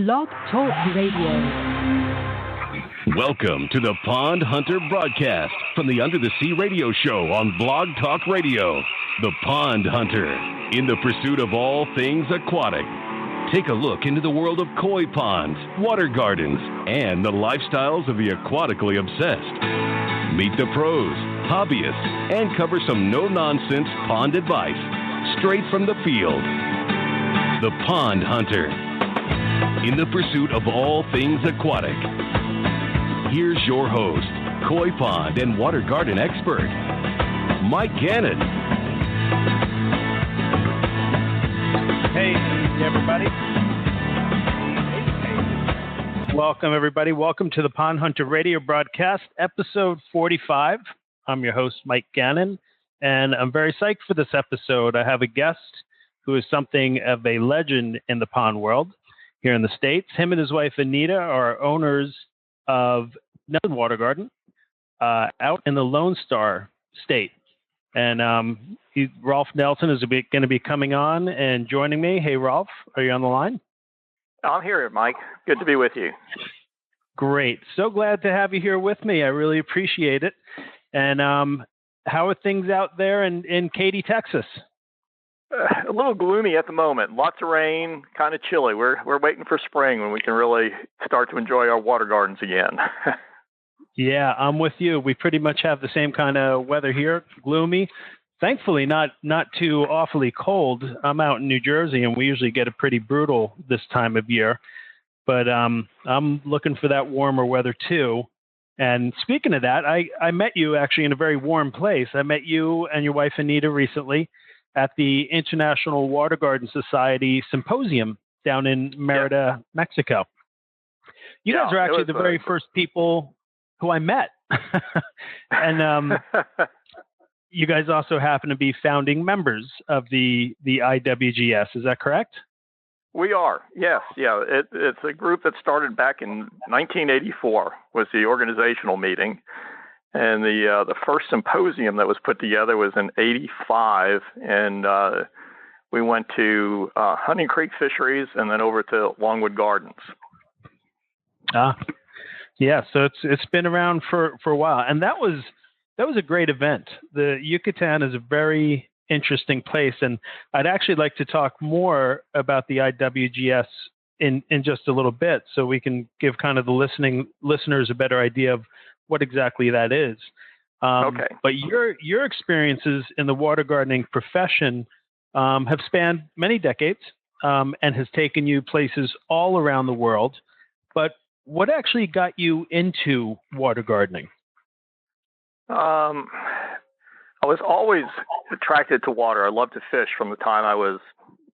Blog Talk Radio. Welcome to the Pond Hunter broadcast from the Under the Sea radio show on Blog Talk Radio. The Pond Hunter, in the pursuit of all things aquatic. Take a look into the world of koi ponds, water gardens, and the lifestyles of the aquatically obsessed. Meet the pros, hobbyists, and cover some no-nonsense pond advice straight from the field. The Pond Hunter, in the pursuit of all things aquatic. Here's your host, koi pond and water garden expert, Mike Gannon. Hey, everybody. Welcome, everybody. Welcome to the Pond Hunter Radio broadcast, episode 45. I'm your host, Mike Gannon, and I'm very psyched for this episode. I have a guest who is something of a legend in the pond world here in the States. Him and his wife, Anita, are owners of Nelson Water Garden out in the Lone Star State. And Rolf Nelson is going to be coming on and joining me. Hey, Rolf, are you on the line? I'm here, Mike. Good to be with you. Great. So glad to have you here with me. I really appreciate it. And how are things out there in Katy, Texas? A little gloomy at the moment. Lots of rain, kind of chilly. We're waiting for spring when we can really start to enjoy our water gardens again. Yeah, I'm with you. We pretty much have the same kind of weather here, gloomy. Thankfully, not too awfully cold. I'm out in New Jersey, and we usually get it pretty brutal this time of year. But I'm looking for that warmer weather, too. And speaking of that, I met you actually in a very warm place. I met you and your wife, Anita, recently at the International Water Garden Society Symposium down in Merida, Mexico. You guys are actually the very first people who I met. And you guys also happen to be founding members of the IWGS. Is that correct? We are, yes. Yeah, it's a group that started back in 1984 was the organizational meeting. And the first symposium that was put together was in 85, and we went to Hunting Creek Fisheries and then over to Longwood Gardens. Yeah, so it's been around for a while, and that was a great event. The Yucatan is a very interesting place, and I'd actually like to talk more about the IWGS in just a little bit, so we can give kind of the listeners a better idea of what exactly that is. Okay. But your experiences in the water gardening profession have spanned many decades and has taken you places all around the world. But what actually got you into water gardening? I was always attracted to water. I loved to fish from the time I was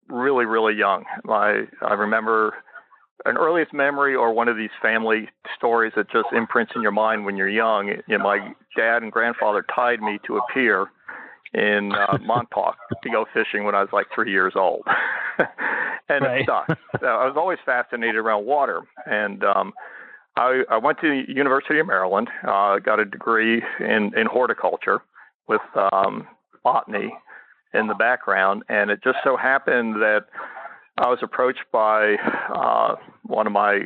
really, really young. I remember an earliest memory or one of these family stories that just imprints in your mind when you're young. My dad and grandfather tied me to a pier in Montauk to go fishing when I was like 3 years old. And It stuck. So I was always fascinated around water. And I went to the University of Maryland, got a degree in horticulture with botany in the background. And it just so happened that I was approached by one of my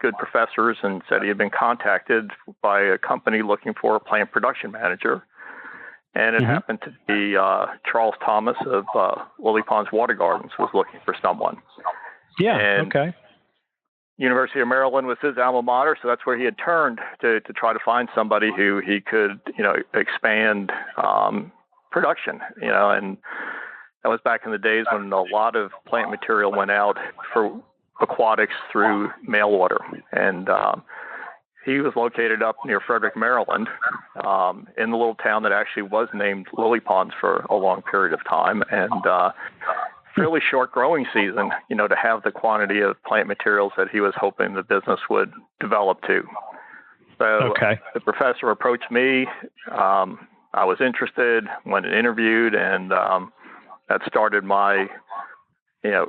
good professors and said he had been contacted by a company looking for a plant production manager. And it happened to be Charles Thomas of Lily Ponds Water Gardens was looking for someone. Yeah, and okay. University of Maryland was his alma mater, so that's where he had turned to try to find somebody who he could, expand production, and that was back in the days when a lot of plant material went out for aquatics through mail order. And he was located up near Frederick, Maryland, in the little town that actually was named Lily Ponds for a long period of time. And fairly short growing season, to have the quantity of plant materials that he was hoping the business would develop to. So The professor approached me. I was interested, went and interviewed, and that started my,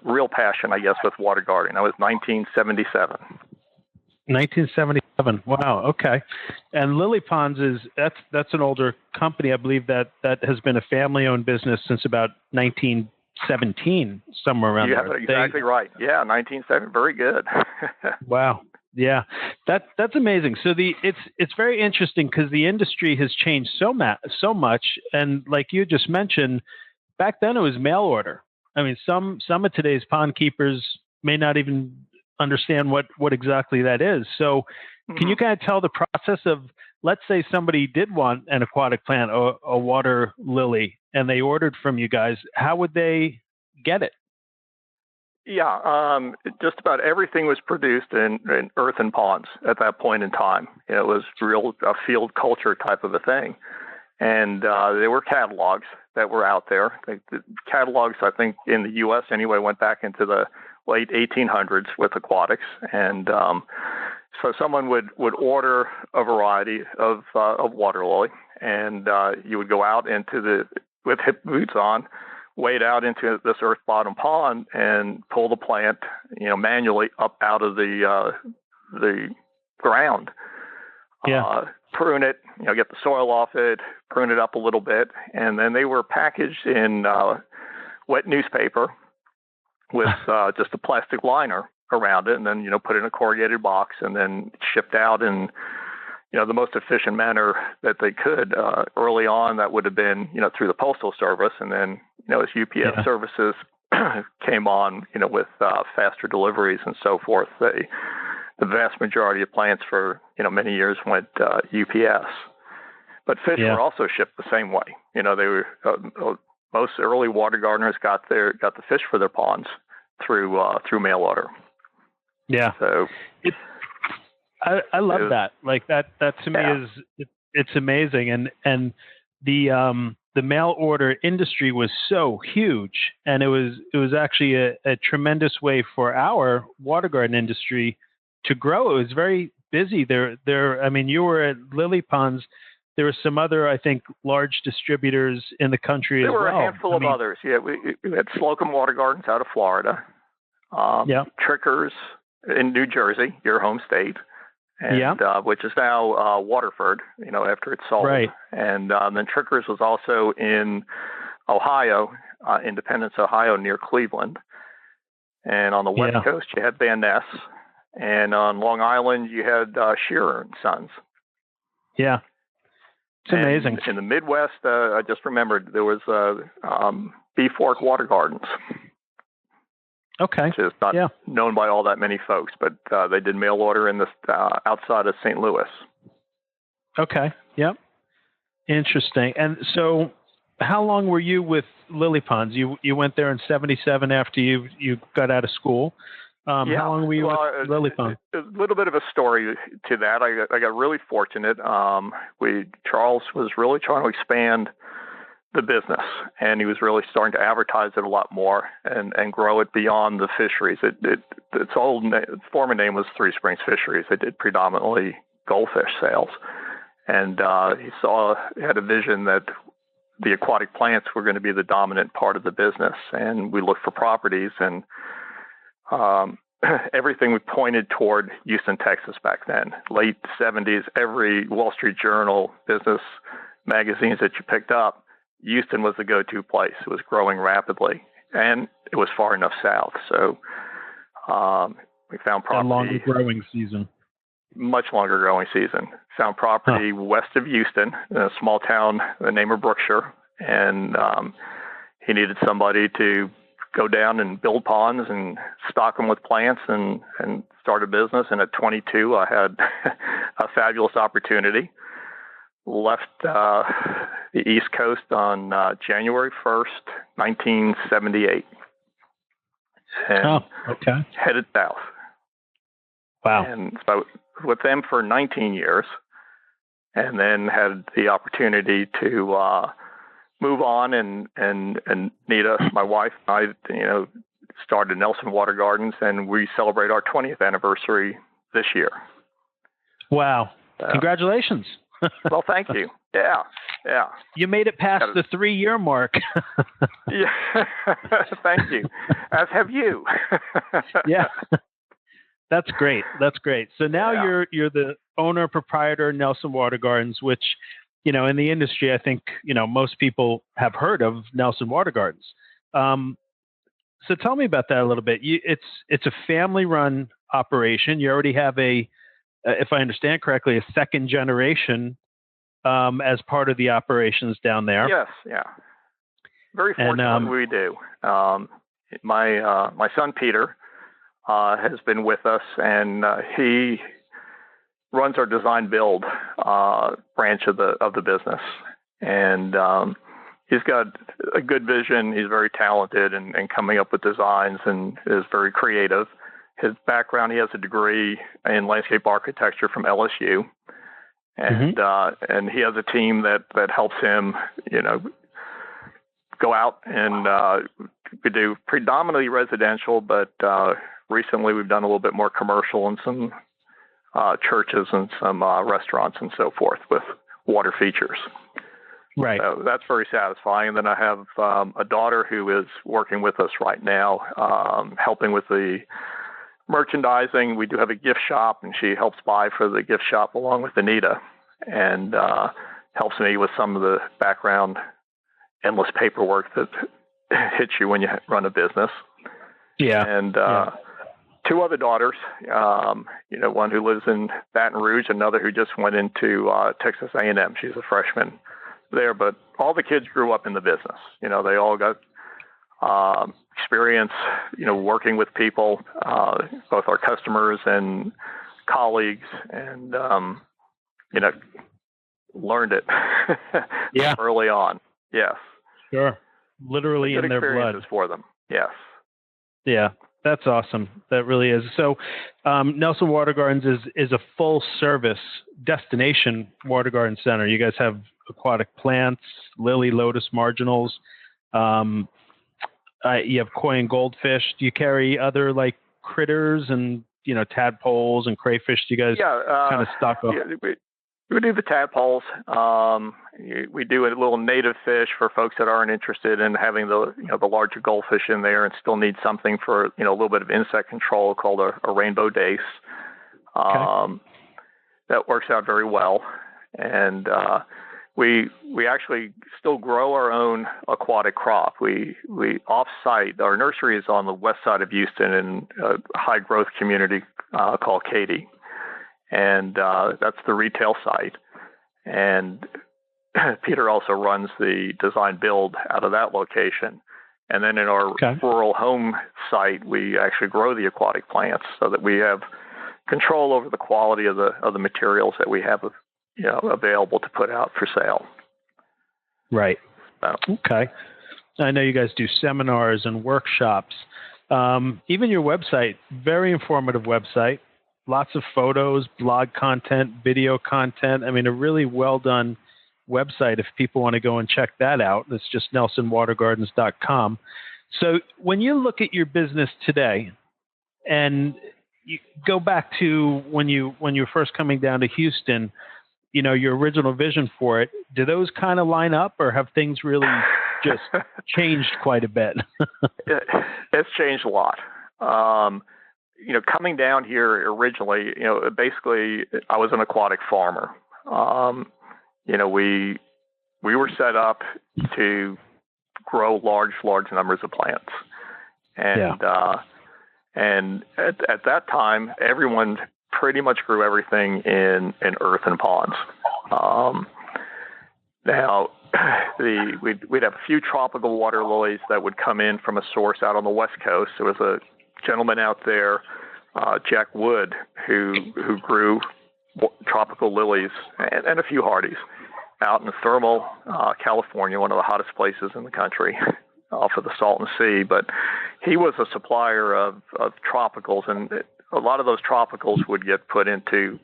real passion, I guess, with water gardening. That was 1977. 1977. Wow. Okay. And Lily Ponds that's an older company. I believe that has been a family-owned business since about 19 1917, somewhere around You there. have it exactly right. Yeah, 1970. Very good. Wow. Yeah, that's amazing. So it's very interesting because the industry has changed so much, and like you just mentioned, back then it was mail order. I mean, some of today's pond keepers may not even understand what exactly that is. So, can you kind of tell the process of, let's say somebody did want an aquatic plant or a water lily, and they ordered from you guys, how would they get it? Yeah, just about everything was produced in earthen ponds at that point in time. It was a field culture type of a thing. And there were catalogs that were out there. The catalogs, I think, in the U.S. anyway, went back into the late 1800s with aquatics. And so someone would order a variety of water lily, and you would go out with hip boots on, wade out into this earth bottom pond and pull the plant, manually up out of the ground. Yeah. Prune it, get the soil off it, prune it up a little bit, and then they were packaged in wet newspaper with just a plastic liner around it, and then put in a corrugated box, and then shipped out in the most efficient manner that they could. Early on, that would have been through the Postal Service, and then as UPS services came on, with faster deliveries and so forth, the vast majority of plants for many years went UPS. But fish were also shipped the same way. They were most early water gardeners got the fish for their ponds through mail order. Yeah. So I love that. Like that to me it's amazing. And the mail order industry was so huge, and it was actually a tremendous way for our water garden industry to grow. It was very busy. I mean, you were at Lily Ponds. There were some other, I think, large distributors in the country as well. There were a handful of others. Yeah, we had Slocum Water Gardens out of Florida. Trickers in New Jersey, your home state, and which is now Waterford. After it's sold. Right. And then Trickers was also in Ohio, Independence, Ohio, near Cleveland. And on the West Coast, you had Van Ness. And on Long Island, you had Shearer and Sons. Yeah. It's amazing. In the Midwest, I just remembered there was Bee Fork Water Gardens. Okay. Which is not known by all that many folks, but they did mail order in outside of St. Louis. Okay. Yep. Interesting. And so, how long were you with Lily Ponds? You went there in '77 after you got out of school. How long were you with Lily Ponds? A little bit of a story to that. I got really fortunate. Charles was really trying to expand the business, and he was really starting to advertise it a lot more and grow it beyond the fisheries. Its former name was Three Springs Fisheries. They did predominantly goldfish sales, and he had a vision that the aquatic plants were going to be the dominant part of the business, and we looked for properties, and everything we pointed toward Houston, Texas back then. Late 70s, every Wall Street Journal business magazines that you picked up, Houston was the go-to place. It was growing rapidly, and it was far enough south. So we found property. A longer growing season. Much longer growing season. Found property west of Houston, in a small town, the name of Brookshire, and he needed somebody to go down and build ponds and stock them with plants and start a business. And at 22, I had a fabulous opportunity. Left the East Coast on January 1st, 1978. And headed south. Wow. And so with them for 19 years, and then had the opportunity to move on, and Nita, my wife, and I, started Nelson Water Gardens, and we celebrate our 20th anniversary this year. Wow. Congratulations. Well, thank you. Yeah. You made it past the 3-year mark. Yeah. Thank you. As have you. Yeah. That's great. So now you're the owner, proprietor, Nelson Water Gardens, which, in the industry, I think, most people have heard of Nelson Water Gardens. So tell me about that a little bit. It's a family-run operation. You already have if I understand correctly, a second generation as part of the operations down there. Yes, yeah. Very fortunate we do. My son Peter has been with us, and he runs our design build branch of the business, and he's got a good vision. He's very talented in coming up with designs and is very creative. His background, he has a degree in landscape architecture from LSU, and and he has a team that helps him, go out and we do predominantly residential, but recently we've done a little bit more commercial and some churches and some restaurants and so forth with water features. Right. So that's very satisfying. And then I have a daughter who is working with us right now, helping with the merchandising. We do have a gift shop, and she helps buy for the gift shop along with Anita, and helps me with some of the background endless paperwork that hits you when you run a business. Yeah. And two other daughters, one who lives in Baton Rouge, another who just went into Texas A&M. She's a freshman there, but all the kids grew up in the business. They all got experience, working with people, both our customers and colleagues, and, learned it early on. Yes. Sure. Literally in their blood. For them. Yes. Yeah. That's awesome. That really is. So, Nelson Water Gardens is a full service destination water garden center. You guys have aquatic plants, lily, lotus, marginals. You have koi and goldfish. Do you carry other like critters and, tadpoles and crayfish? Do you guys kind of stock up? Yeah, we do the tadpoles. We do a little native fish for folks that aren't interested in having the larger goldfish in there and still need something for, a little bit of insect control called a rainbow dace. That works out very well. And we actually still grow our own aquatic crop. We off-site, our nursery is on the west side of Houston in a high-growth community called Katy. And that's the retail site. And Peter also runs the design build out of that location. And then in our rural home site, we actually grow the aquatic plants so that we have control over the quality of the materials that we have available to put out for sale. Right. So. Okay. I know you guys do seminars and workshops. Even your website, very informative website. Lots of photos, blog content, video content. I mean, a really well done website if people want to go and check that out. It's just nelsonwatergardens.com. So when you look at your business today and you go back to when you were first coming down to Houston, your original vision for it, do those kind of line up, or have things really just changed quite a bit? It's changed a lot. Coming down here originally, basically I was an aquatic farmer. We were set up to grow large numbers of plants. And at that time, everyone pretty much grew everything in earth and ponds. Now, we'd have a few tropical water lilies that would come in from a source out on the West Coast. There was a gentleman out there, Jack Wood, who grew tropical lilies and a few hardies out in Thermal, California, one of the hottest places in the country, off of the Salton Sea. But he was a supplier of tropicals, and a lot of those tropicals would get put into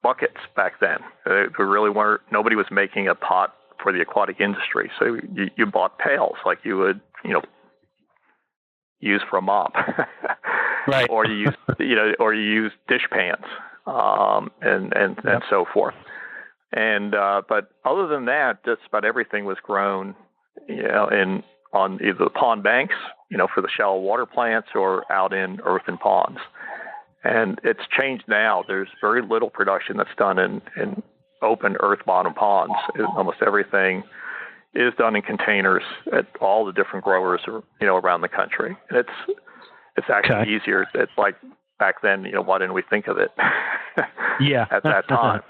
buckets back then. There really weren't. Nobody was making a pot for the aquatic industry, so you bought pails like you would, use for a mop, right? Or you use dish pans, and so forth. And but other than that, just about everything was grown, on either the pond banks, for the shallow water plants, or out in earthen ponds. And it's changed now. There's very little production that's done in open earth bottom ponds. Almost everything is done in containers at all the different growers, around the country. And it's actually easier. It's like back then, why didn't we think of it? At that time.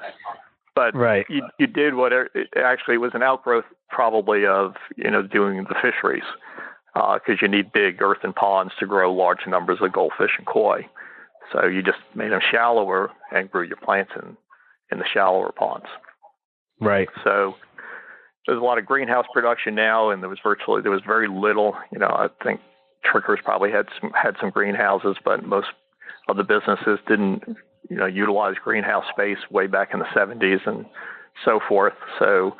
But you did it was an outgrowth probably of, doing the fisheries, because you need big earthen ponds to grow large numbers of goldfish and koi. So you just made them shallower and grew your plants in the shallower ponds. Right. So there's a lot of greenhouse production now, and there was very little. I think Trickers probably had some greenhouses, but most of the businesses didn't, utilize greenhouse space way back in the 70s and so forth. So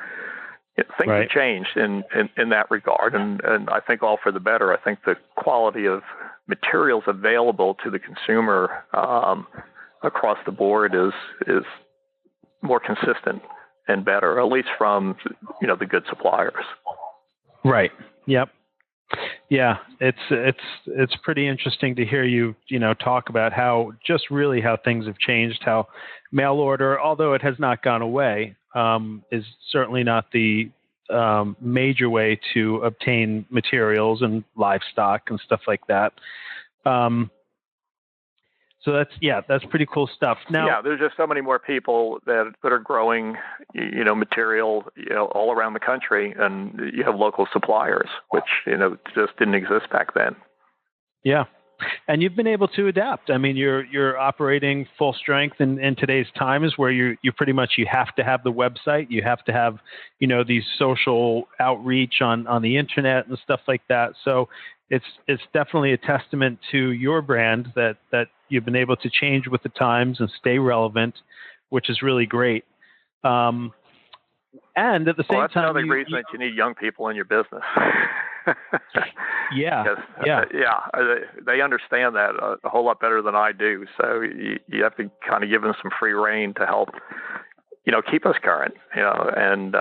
things have changed in that regard, and I think all for the better. I think the quality of materials available to the consumer across the board is more consistent and better, at least from the good suppliers. Right. Yep. Yeah, it's pretty interesting to hear you talk about how things have changed, how mail order, although it has not gone away, is certainly not the major way to obtain materials and livestock and stuff like that. So that's pretty cool stuff. Now, there's just so many more people that are growing, material, all around the country, and you have local suppliers, which, just didn't exist back then. Yeah. And you've been able to adapt. I mean, you're operating full strength in today's times where you pretty much, you have to have the website, you have to have, these social outreach on the internet and stuff like that. So it's definitely a testament to your brand that you've been able to change with the times and stay relevant, which is really great. And at the same that's time, another reason that you need young people in your business. They understand that a whole lot better than I do. So you have to kind of give them some free rein to help, keep us current. And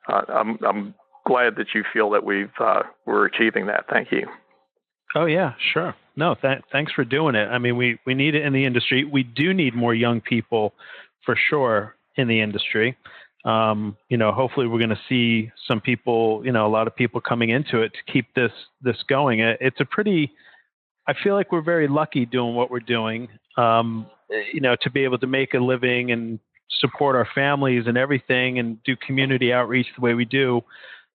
I'm glad that you feel that we're achieving that. Thank you. Oh yeah, sure. No, thanks for doing it. I mean, we need it in the industry. We do need more young people, for sure, in the industry. Hopefully we're going to see some people, a lot of people coming into it to keep this going. I feel like we're very lucky doing what we're doing, to be able to make a living and support our families and everything and do community outreach the way we do,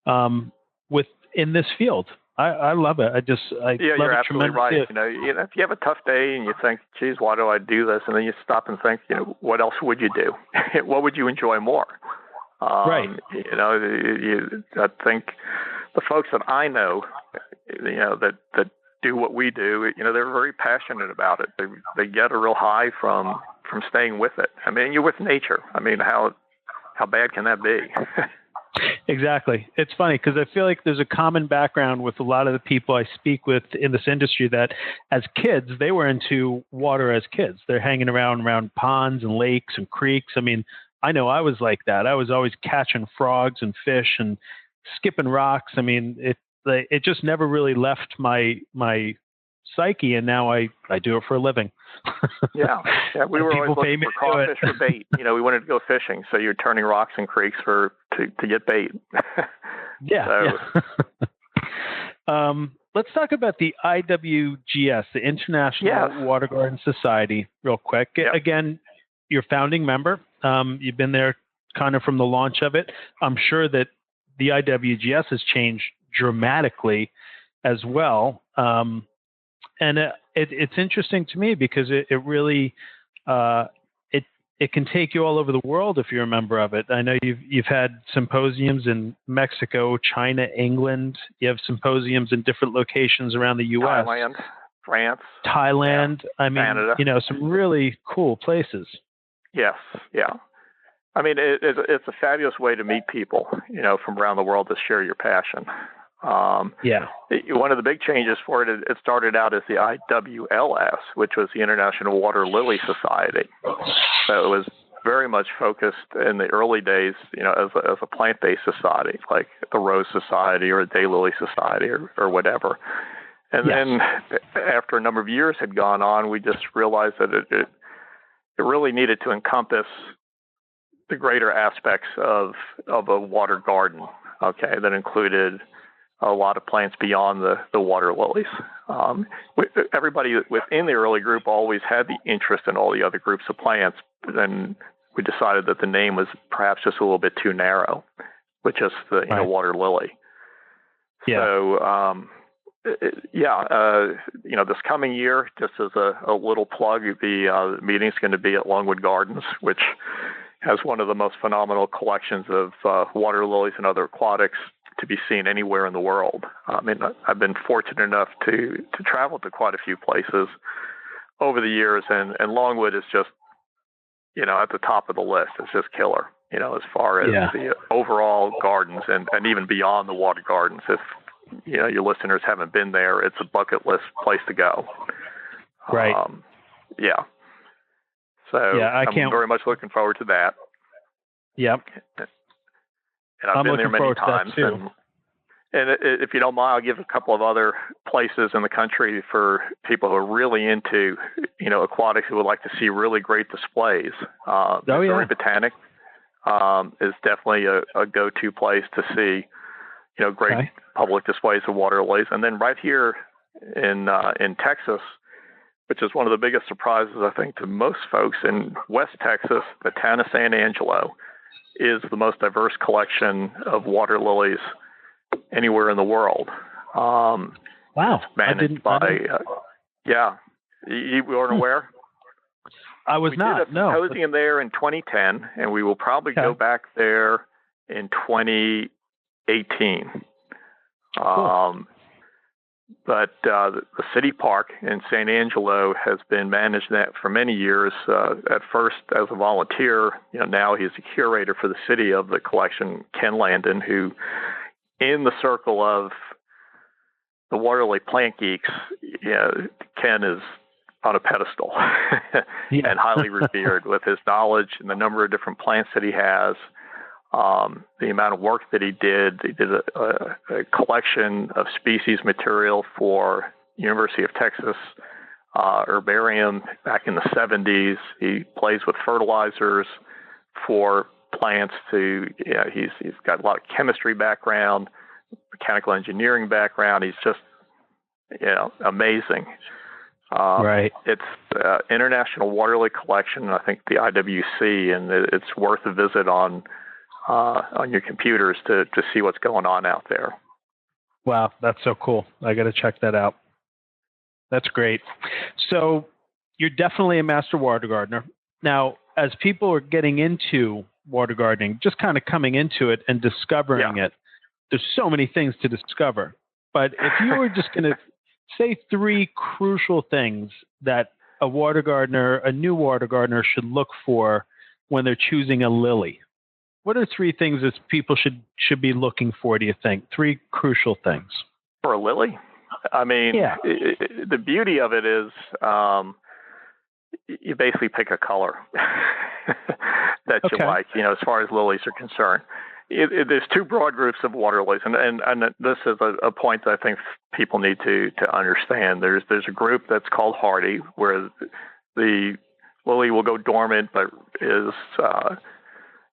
in this field. I love it. Love you're it absolutely right. tremendously. If you have a tough day and you think, geez, why do I do this? And then you stop and think, what else would you do? What would you enjoy more? Right. I think the folks that I know, that do what we do, they're very passionate about it. They get a real high from staying with it. I mean, you're with nature. I mean, how bad can that be? Exactly. It's funny because I feel like there's a common background with a lot of the people I speak with in this industry that as kids, they were into water as kids. They're hanging around ponds and lakes and creeks. I mean, I know I was like that. I was always catching frogs and fish and skipping rocks. I mean, it just never really left my psyche, and now I do it for a living. Yeah. We were always looking for crawfish for bait. We wanted to go fishing, so you're turning rocks and creeks to get bait. Let's talk about the IWGS, the International Water Garden Society, real quick. Yep. Again, you're founding member. You've been there kind of from the launch of it. I'm sure that the IWGS has changed dramatically as well. And it's interesting to me because it really it can take you all over the world if you're a member of it. I know you've had symposiums in Mexico, China, England. You have symposiums in different locations around the U.S. Thailand, France. Thailand. I mean, Canada. Some really cool places. Yes, yeah. I mean, it's a fabulous way to meet people, from around the world to share your passion. One of the big changes for it started out as the IWLS, which was the International Water Lily Society. So it was very much focused in the early days, as a plant-based society, like the Rose Society or a Daylily Society or whatever. And then after a number of years had gone on, we just realized that it really needed to encompass the greater aspects of a water garden. okay, that included a lot of plants beyond the water lilies. Everybody within the early group always had the interest in all the other groups of plants. Then we decided that the name was perhaps just a little bit too narrow with just the water lily. Yeah. So, this coming year, just as a little plug, the meeting is going to be at Longwood Gardens, which has one of the most phenomenal collections of water lilies and other aquatics to be seen anywhere in the world. I mean, I've been fortunate enough to travel to quite a few places over the years, and Longwood is just, at the top of the list. It's just killer, as far as the overall gardens and even beyond the water gardens. If, your listeners haven't been there, it's a bucket list place to go. Right. So I'm very much looking forward to that. Yep. And I've been there many times. And if you don't mind, I'll give a couple of other places in the country for people who are really into, aquatics, who would like to see really great displays. Missouri Botanic is definitely a go-to place to see, great public displays of water lilies. And then right here in Texas, which is one of the biggest surprises, I think, to most folks in West Texas, the town of San Angelo is the most diverse collection of water lilies anywhere in the world. Wow. Managed by, you weren't aware? I was not, no. We did a symposium there in 2010, and we will probably go back there in 2018. Cool. But the city park in San Angelo has been managed that for many years. At first as a volunteer, now he's a curator for the city of the collection, Ken Landon, who, in the circle of the water lily plant geeks, Ken is on a pedestal and highly revered with his knowledge and the number of different plants that he has. The amount of work that he did a collection of species material for University of Texas herbarium back in the 70s. He plays with fertilizers for plants he's got a lot of chemistry background, mechanical engineering background. He's just, amazing. Right. It's International Water Lily Collection, I think the IWC, and it's worth a visit on your computers to see what's going on out there. Wow, that's so cool. I got to check that out. That's great. So you're definitely a master water gardener. Now, as people are getting into water gardening, just kind of coming into it and discovering it, there's so many things to discover. But if you were just going to say 3 crucial things that a new water gardener should look for when they're choosing a lily, what are 3 things that people should be looking for, do you think? 3 crucial things. For a lily? I mean, the beauty of it is you basically pick a color that you like, as far as lilies are concerned. There's 2 broad groups of water lilies, and this is a point that I think people need to understand. There's a group that's called hardy, where the lily will go dormant, but is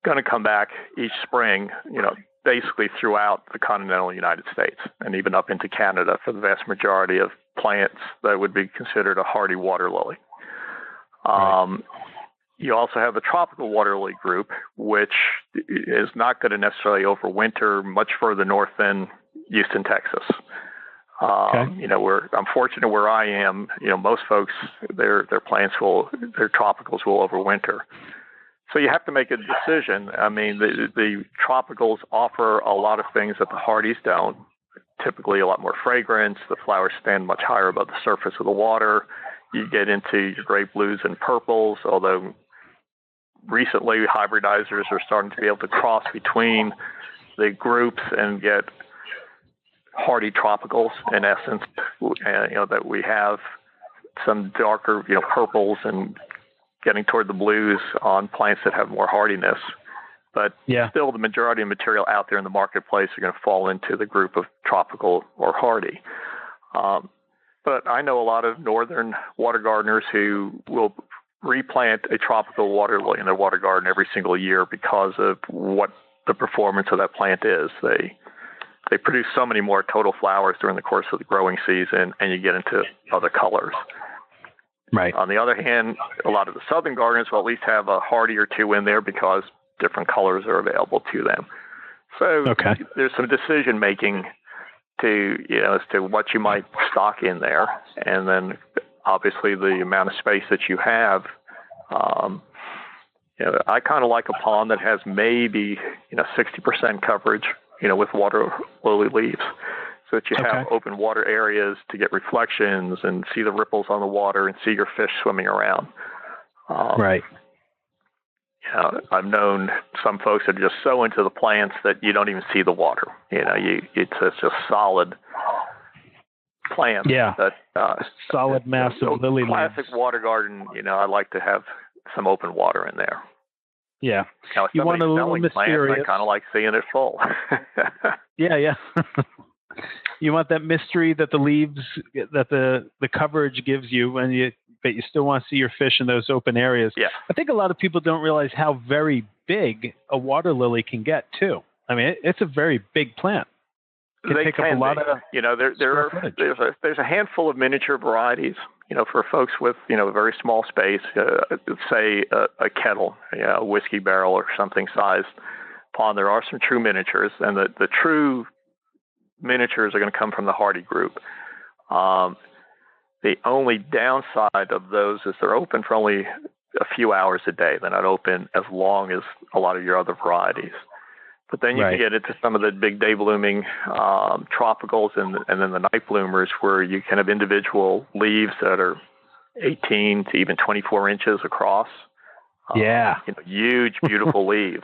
going to come back each spring, basically throughout the continental United States and even up into Canada for the vast majority of plants that would be considered a hardy water lily. Right. You also have the tropical water lily group, which is not going to necessarily overwinter much further north than Houston, Texas. I'm fortunate where I am. Most folks, their plants their tropicals will overwinter. So you have to make a decision. I mean, the tropicals offer a lot of things that the hardies don't. Typically a lot more fragrance. The flowers stand much higher above the surface of the water. You get into your great blues and purples, although recently hybridizers are starting to be able to cross between the groups and get hardy tropicals, in essence, that we have some darker, purples and getting toward the blues on plants that have more hardiness. But still the majority of material out there in the marketplace are going to fall into the group of tropical or hardy. But I know a lot of northern water gardeners who will replant a tropical water lily in their water garden every single year because of what the performance of that plant is. They produce so many more total flowers during the course of the growing season, and you get into other colors. Right. On the other hand, a lot of the southern gardeners will at least have a hardy or two in there because different colors are available to them. So there's some decision making as to what you might stock in there, and then obviously the amount of space that you have. I kind of like a pond that has maybe 60% coverage, with water lily leaves, so that you have open water areas to get reflections and see the ripples on the water and see your fish swimming around. Right. I've known some folks that are just so into the plants that you don't even see the water. It's just solid plants. Yeah. That solid massive lily leaves. Classic water garden. I like to have some open water in there. Yeah. Now, if you want a little mysterious. Plant, I kind of like seeing it full. Yeah. You want that mystery that the leaves, that the coverage gives you, but you still want to see your fish in those open areas. Yeah. I think a lot of people don't realize how very big a water lily can get too. I mean, it's a very big plant. They take up a lot of. There's a handful of miniature varieties. For folks with a very small space, say a kettle, a whiskey barrel or something sized pond. There are some true miniatures, and the true miniatures are going to come from the hardy group. The only downside of those is they're open for only a few hours a day. They're not open as long as a lot of your other varieties. But then you can get into some of the big day blooming tropicals and then the night bloomers, where you can have individual leaves that are 18 to even 24 inches across. Huge, beautiful leaves.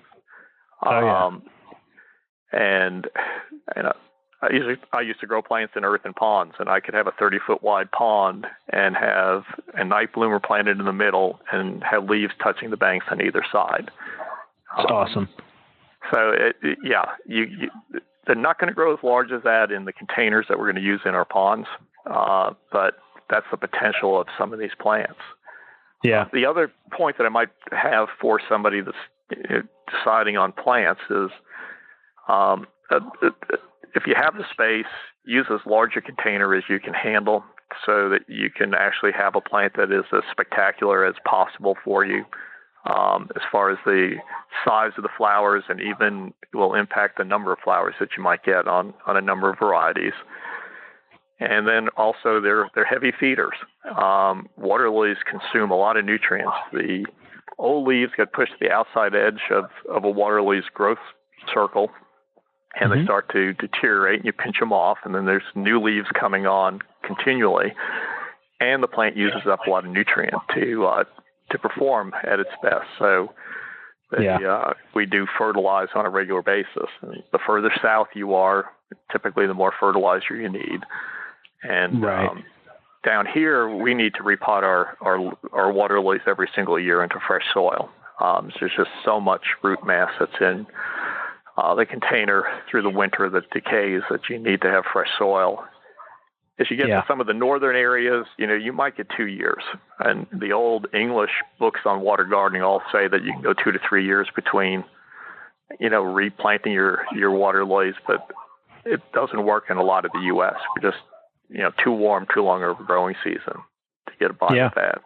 And I used to grow plants in earthen ponds, and I could have a 30-foot wide pond and have a night bloomer planted in the middle and have leaves touching the banks on either side. That's awesome. So, they're not going to grow as large as that in the containers that we're going to use in our ponds, but that's the potential of some of these plants. Yeah. The other point that I might have for somebody that's deciding on plants is if you have the space, use as large a container as you can handle so that you can actually have a plant that is as spectacular as possible for you. As far as the size of the flowers, and even will impact the number of flowers that you might get on a number of varieties. And then also they're heavy feeders. Water lilies consume a lot of nutrients. The old leaves get pushed to the outside edge of a water lily's growth circle, and they start to deteriorate, and you pinch them off, and then there's new leaves coming on continually, and the plant uses up a lot of nutrient to perform at its best. So we do fertilize on a regular basis. And the further south you are, typically the more fertilizer you need. And down here, we need to repot our water lilies every single year into fresh soil. So there's just so much root mass that's in the container through the winter that decays that you need to have fresh soil. As you get to some of the northern areas, you might get 2 years. And the old English books on water gardening all say that you can go 2 to 3 years between, replanting your water lilies, but it doesn't work in a lot of the U.S. We're just, too warm, too long of a growing season to get by with that.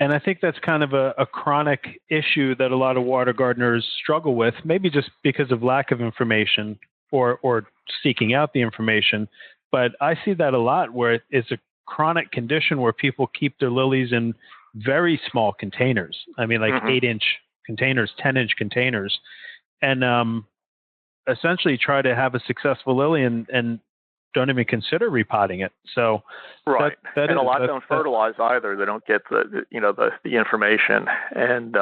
And I think that's kind of a chronic issue that a lot of water gardeners struggle with, maybe just because of lack of information or seeking out the information. But I see that a lot where it's a chronic condition where people keep their lilies in very small containers. I mean, like 8-inch containers, 10-inch containers, and essentially try to have a successful lily and don't even consider repotting it. So that and a lot don't fertilize either. They don't get the information. And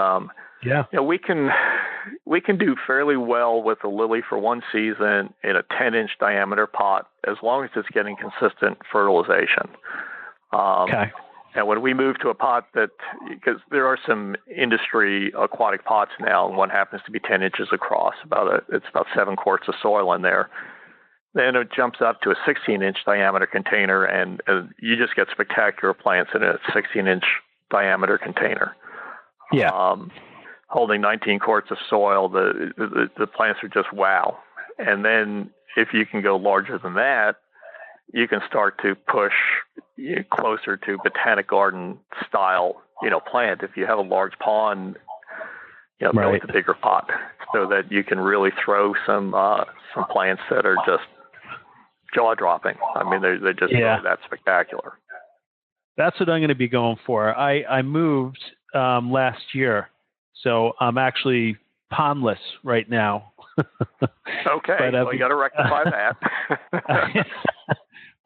we can do fairly well with a lily for one season in a 10-inch diameter pot as long as it's getting consistent fertilization. And when we move to a pot because there are some industry aquatic pots now, and one happens to be 10 inches across, it's about 7 quarts of soil in there. Then it jumps up to a 16-inch diameter container, and you just get spectacular plants in a 16-inch diameter container. holding 19 quarts of soil, the plants are just wow. And then if you can go larger than that, you can start to push closer to botanic garden style, plant. If you have a large pond, go with a bigger pot, so that you can really throw some plants that are just jaw dropping. I mean, they're just really that spectacular. That's what I'm going to be going for. I moved last year, so I'm actually pondless right now. Okay, well, you got to rectify that.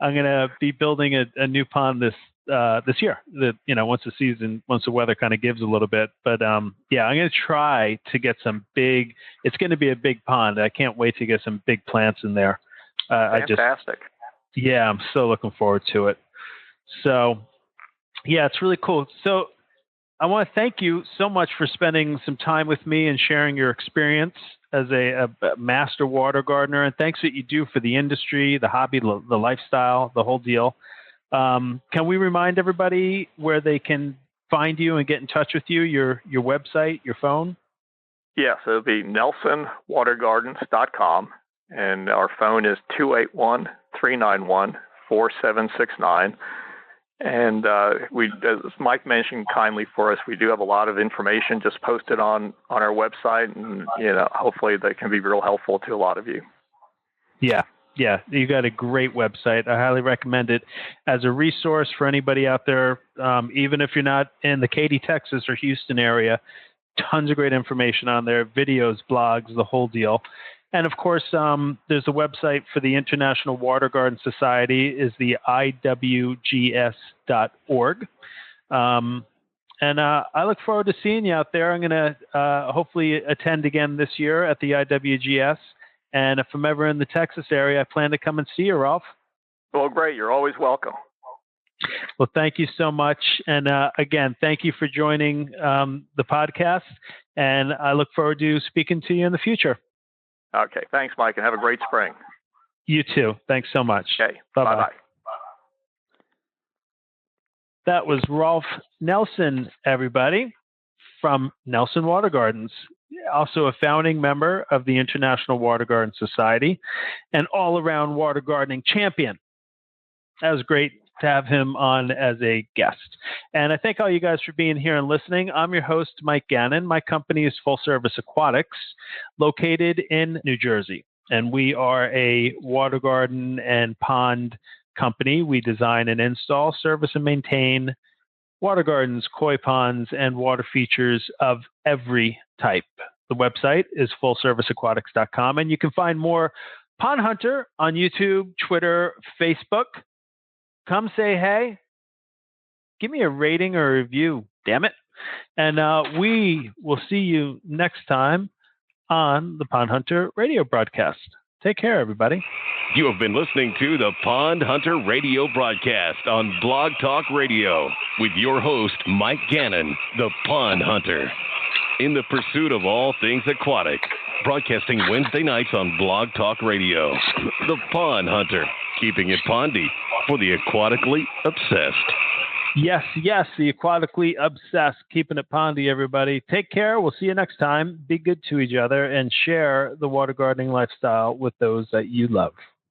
I'm going to be building a new pond this year. Once the weather kind of gives a little bit. But I'm going to try to get some big. It's going to be a big pond. I can't wait to get some big plants in there. Fantastic. I'm so looking forward to it. So, it's really cool. So, I want to thank you so much for spending some time with me and sharing your experience as a master water gardener. And thanks for what you do for the industry, the hobby, the lifestyle, the whole deal. Can we remind everybody where they can find you and get in touch with you, your website, your phone? Yes, it'll be nelsonwatergardens.com. And our phone is 281-391-4769. And as Mike mentioned kindly for us, we do have a lot of information just posted on our website, and hopefully that can be real helpful to a lot of you. Yeah, you got a great website. I highly recommend it as a resource for anybody out there, even if you're not in the Katy, Texas, or Houston area. Tons of great information on there, videos, blogs, the whole deal. And of course, there's a website for the International Water Garden Society, is the IWGS.org. And I look forward to seeing you out there. I'm going to hopefully attend again this year at the IWGS. And if I'm ever in the Texas area, I plan to come and see you, Rolf. Well, great. You're always welcome. Well, thank you so much. And again, thank you for joining the podcast. And I look forward to speaking to you in the future. Okay. Thanks, Mike, and have a great spring. You too. Thanks so much. Okay. Bye-bye. Bye-bye. That was Rolf Nelson, everybody, from Nelson Water Gardens, also a founding member of the International Water Garden Society, and all-around water gardening champion. That was great to have him on as a guest. And I thank all you guys for being here and listening. I'm your host, Mike Gannon. My company is Full Service Aquatics, located in New Jersey. And we are a water garden and pond company. We design and install, service and maintain water gardens, koi ponds, and water features of every type. The website is fullserviceaquatics.com. And you can find more Pond Hunter on YouTube, Twitter, Facebook. Come say hey. Give me a rating or a review, damn it. And we will see you next time on the Pond Hunter radio broadcast. Take care, everybody. You have been listening to the Pond Hunter radio broadcast on Blog Talk Radio with your host, Mike Gannon, the Pond Hunter. In the pursuit of all things aquatic, broadcasting Wednesday nights on Blog Talk Radio. The Pond Hunter, keeping it pondy for the aquatically obsessed. Yes, the aquatically obsessed, keeping it pondy, everybody. Take care. We'll see you next time. Be good to each other and share the water gardening lifestyle with those that you love.